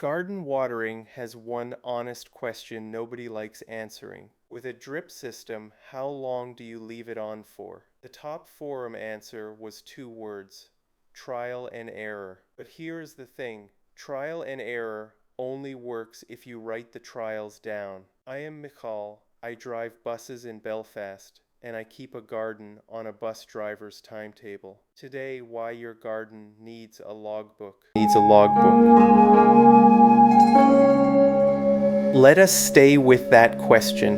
Garden watering has one honest question nobody likes answering. With a drip system, how long do you leave it on for? The top forum answer was 2 words: trial and error. But here is the thing: trial and error only works if you write the trials down. I am Michal. I drive buses in Belfast, and I keep a garden on a bus driver's timetable. Today, why your garden needs a logbook. Let us stay with that question,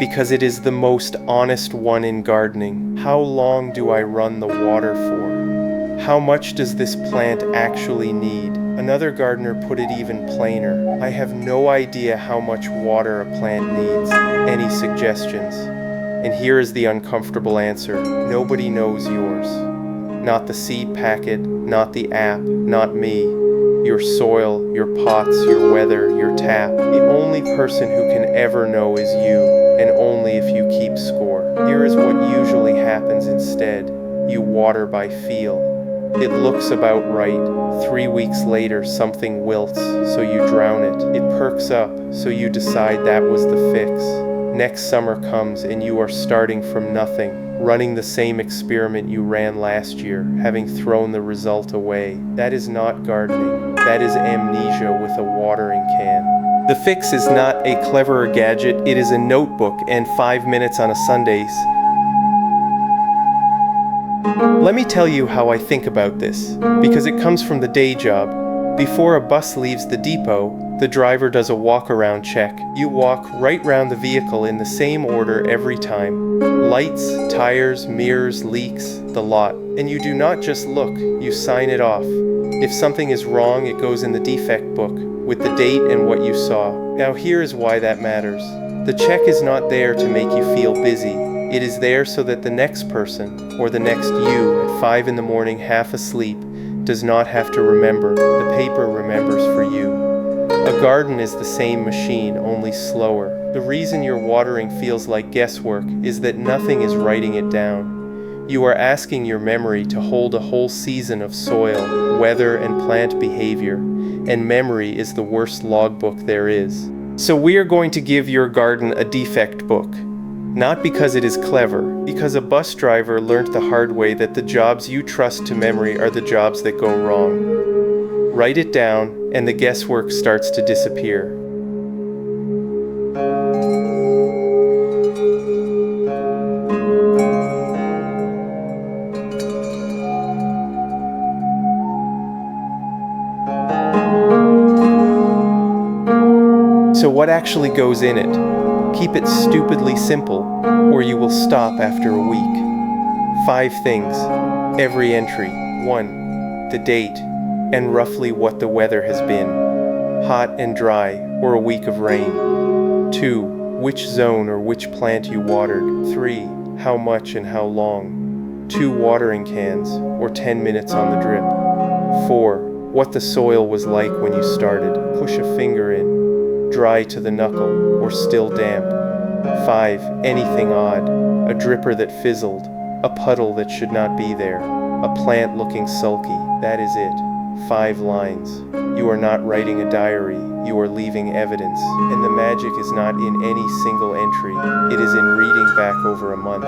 because it is the most honest one in gardening. How long do I run the water for? How much does this plant actually need? Another gardener put it even plainer: I have no idea how much water a plant needs. Any suggestions? And here is the uncomfortable answer: nobody knows yours. Not the seed packet, not the app, not me. Your soil, your pots, your weather, your tap. The only person who can ever know is you, and only if you keep score. Here is what usually happens instead: you water by feel. It looks about right. 3 weeks later, something wilts, so you drown it. It perks up, so you decide that was the fix. Next summer comes and you are starting from nothing, running the same experiment you ran last year, having thrown the result away. That is not gardening. That is amnesia with a watering can. The fix is not a cleverer gadget, it is a notebook and 5 minutes on a Sundays. Let me tell you how I think about this, because it comes from the day job. Before a bus leaves the depot, the driver does a walk-around check. You walk right round the vehicle in the same order every time. Lights, tires, mirrors, leaks, the lot. And you do not just look, you sign it off. If something is wrong, it goes in the defect book, with the date and what you saw. Now here is why that matters. The check is not there to make you feel busy. It is there so that the next person, or the next you at 5 in the morning half asleep, does not have to remember. The paper remembers for you. A garden is the same machine, only slower. The reason your watering feels like guesswork is that nothing is writing it down. You are asking your memory to hold a whole season of soil, weather, and plant behavior, and memory is the worst logbook there is. So we are going to give your garden a defect book. Not because it is clever, because a bus driver learned the hard way that the jobs you trust to memory are the jobs that go wrong. Write it down, and the guesswork starts to disappear. So what actually goes in it? Keep it stupidly simple, or you will stop after a week. 5 things. Every entry. 1. The date, and roughly what the weather has been. Hot and dry, or a week of rain. 2. Which zone or which plant you watered. 3. How much and how long. 2 watering cans, or 10 minutes on the drip. 4. What the soil was like when you started. Push a finger in. Dry to the knuckle, or still damp. 5. Anything odd. A dripper that fizzled. A puddle that should not be there. A plant looking sulky. That is it. 5 lines. You are not writing a diary. You are leaving evidence. And the magic is not in any single entry. It is in reading back over a month.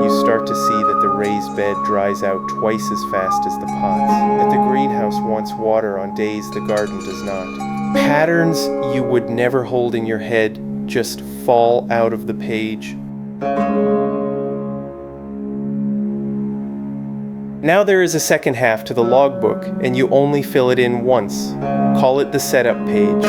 You start to see that the raised bed dries out twice as fast as the pots. That the greenhouse wants water on days the garden does not. Patterns you would never hold in your head just fall out of the page. Now there is a second half to the logbook, and you only fill it in once. Call it the setup page.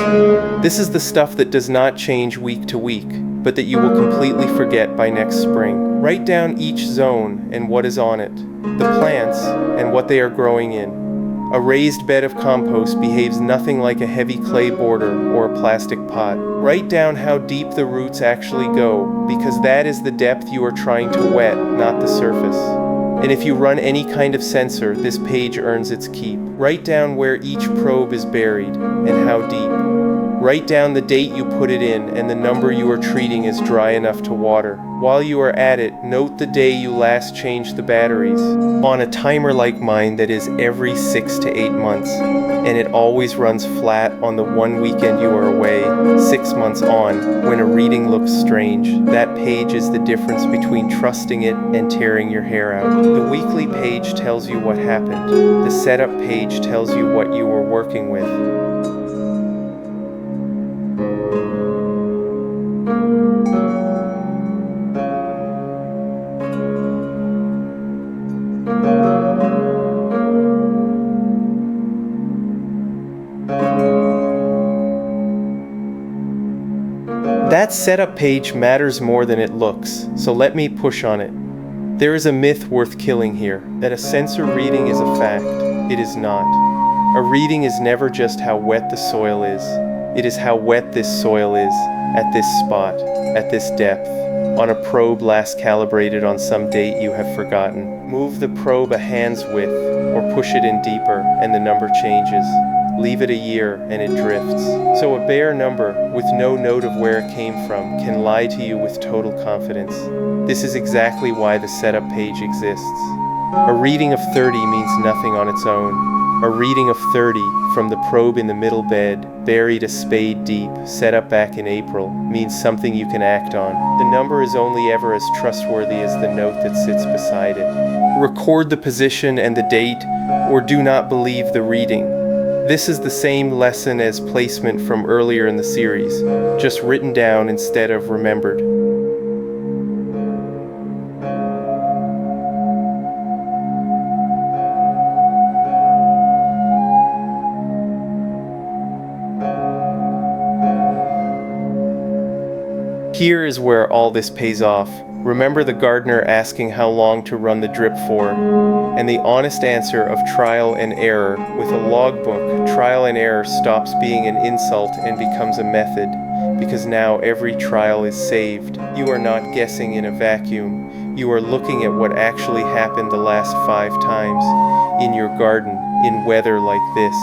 This is the stuff that does not change week to week, but that you will completely forget by next spring. Write down each zone and what is on it, the plants and what they are growing in. A raised bed of compost behaves nothing like a heavy clay border or a plastic pot. Write down how deep the roots actually go, because that is the depth you are trying to wet, not the surface. And if you run any kind of sensor, this page earns its keep. Write down where each probe is buried and how deep. Write down the date you put it in and the number you are treating as dry enough to water. While you are at it, note the day you last changed the batteries. On a timer like mine that is every 6 to 8 months, and it always runs flat on the one weekend you are away, 6 months on, when a reading looks strange, that page is the difference between trusting it and tearing your hair out. The weekly page tells you what happened. The setup page tells you what you were working with. That setup page matters more than it looks, so let me push on it. There is a myth worth killing here, that a sensor reading is a fact. It is not. A reading is never just how wet the soil is. It is how wet this soil is, at this spot, at this depth, on a probe last calibrated on some date you have forgotten. Move the probe a hand's width, or push it in deeper, and the number changes. Leave it a year and it drifts. So a bare number, with no note of where it came from, can lie to you with total confidence. This is exactly why the setup page exists. A reading of 30 means nothing on its own. A reading of 30, from the probe in the middle bed, buried a spade deep, set up back in April, means something you can act on. The number is only ever as trustworthy as the note that sits beside it. Record the position and the date, or do not believe the reading. This is the same lesson as placement from earlier in the series, just written down instead of remembered. Here is where all this pays off. Remember the gardener asking how long to run the drip for, and the honest answer of trial and error. With a logbook, trial and error stops being an insult and becomes a method, because now every trial is saved. You are not guessing in a vacuum. You are looking at what actually happened the last 5 times in your garden, in weather like this.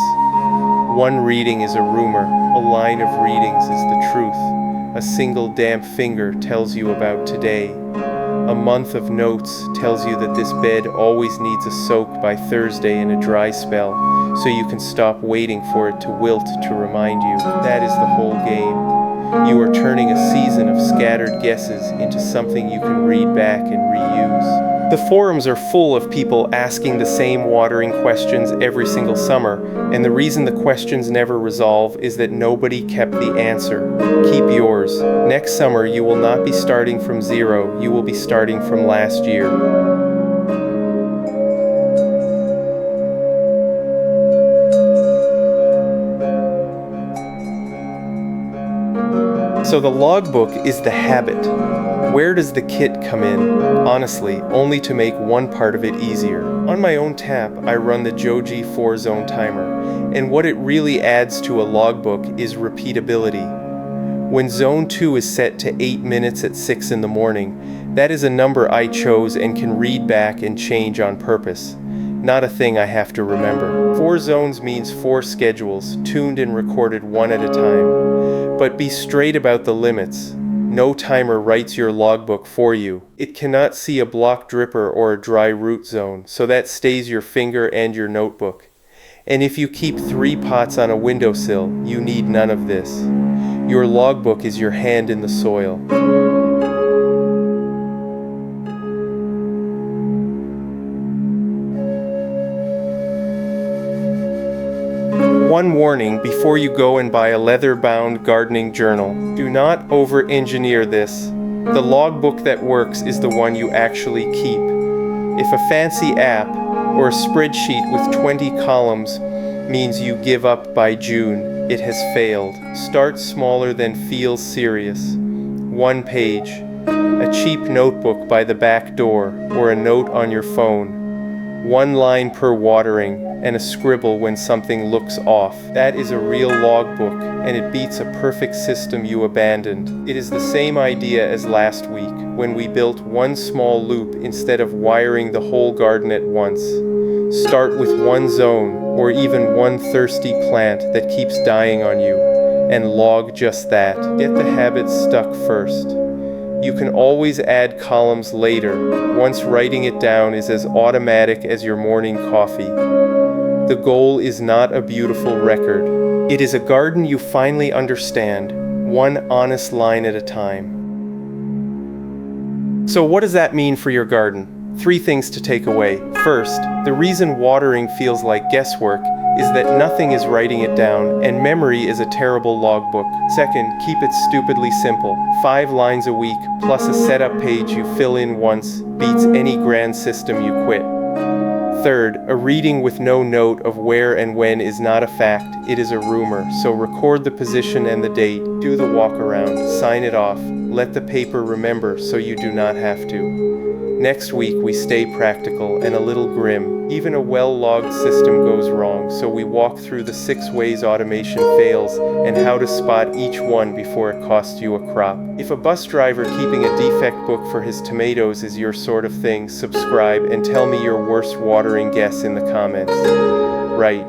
One reading is a rumor, a line of readings is the truth. A single damp finger tells you about today. A month of notes tells you that this bed always needs a soak by Thursday in a dry spell, so you can stop waiting for it to wilt to remind you. That is the whole game. You are turning a season of scattered guesses into something you can read back and reuse. The forums are full of people asking the same watering questions every single summer, and the reason the questions never resolve is that nobody kept the answer. Keep yours. Next summer you will not be starting from zero, you will be starting from last year. So the logbook is the habit. Where does the kit come in? Honestly, only to make one part of it easier. On my own tap, I run the Johgee 4-zone timer, and what it really adds to a logbook is repeatability. When zone 2 is set to 8 minutes at 6 in the morning, that is a number I chose and can read back and change on purpose. Not a thing I have to remember. 4 zones means 4 schedules, tuned and recorded one at a time. But be straight about the limits. No timer writes your logbook for you. It cannot see a block dripper or a dry root zone, so that stays your finger and your notebook. And if you keep 3 pots on a windowsill, you need none of this. Your logbook is your hand in the soil. One warning before you go and buy a leather-bound gardening journal. Do not over-engineer this. The logbook that works is the one you actually keep. If a fancy app or a spreadsheet with 20 columns means you give up by June, it has failed. Start smaller than feels serious. 1 page. A cheap notebook by the back door or a note on your phone. 1 line per watering, and a scribble when something looks off. That is a real logbook, and it beats a perfect system you abandoned. It is the same idea as last week, when we built 1 small loop instead of wiring the whole garden at once. Start with 1 zone, or even 1 thirsty plant that keeps dying on you, and log just that. Get the habit stuck first. You can always add columns later, once writing it down is as automatic as your morning coffee. The goal is not a beautiful record. It is a garden you finally understand, one honest line at a time. So what does that mean for your garden? 3 things to take away. First, the reason watering feels like guesswork is that nothing is writing it down, and memory is a terrible logbook. Second, keep it stupidly simple. 5 lines a week, plus a setup page you fill in once, beats any grand system you quit. Third, a reading with no note of where and when is not a fact, it is a rumor, so record the position and the date, do the walk around, sign it off, let the paper remember so you do not have to. Next week we stay practical and a little grim. Even a well-logged system goes wrong, so we walk through the 6 ways automation fails and how to spot each one before it costs you a crop. If a bus driver keeping a defect book for his tomatoes is your sort of thing, subscribe and tell me your worst watering guess in the comments. Right.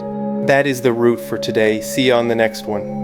That is the route for today. See you on the next one.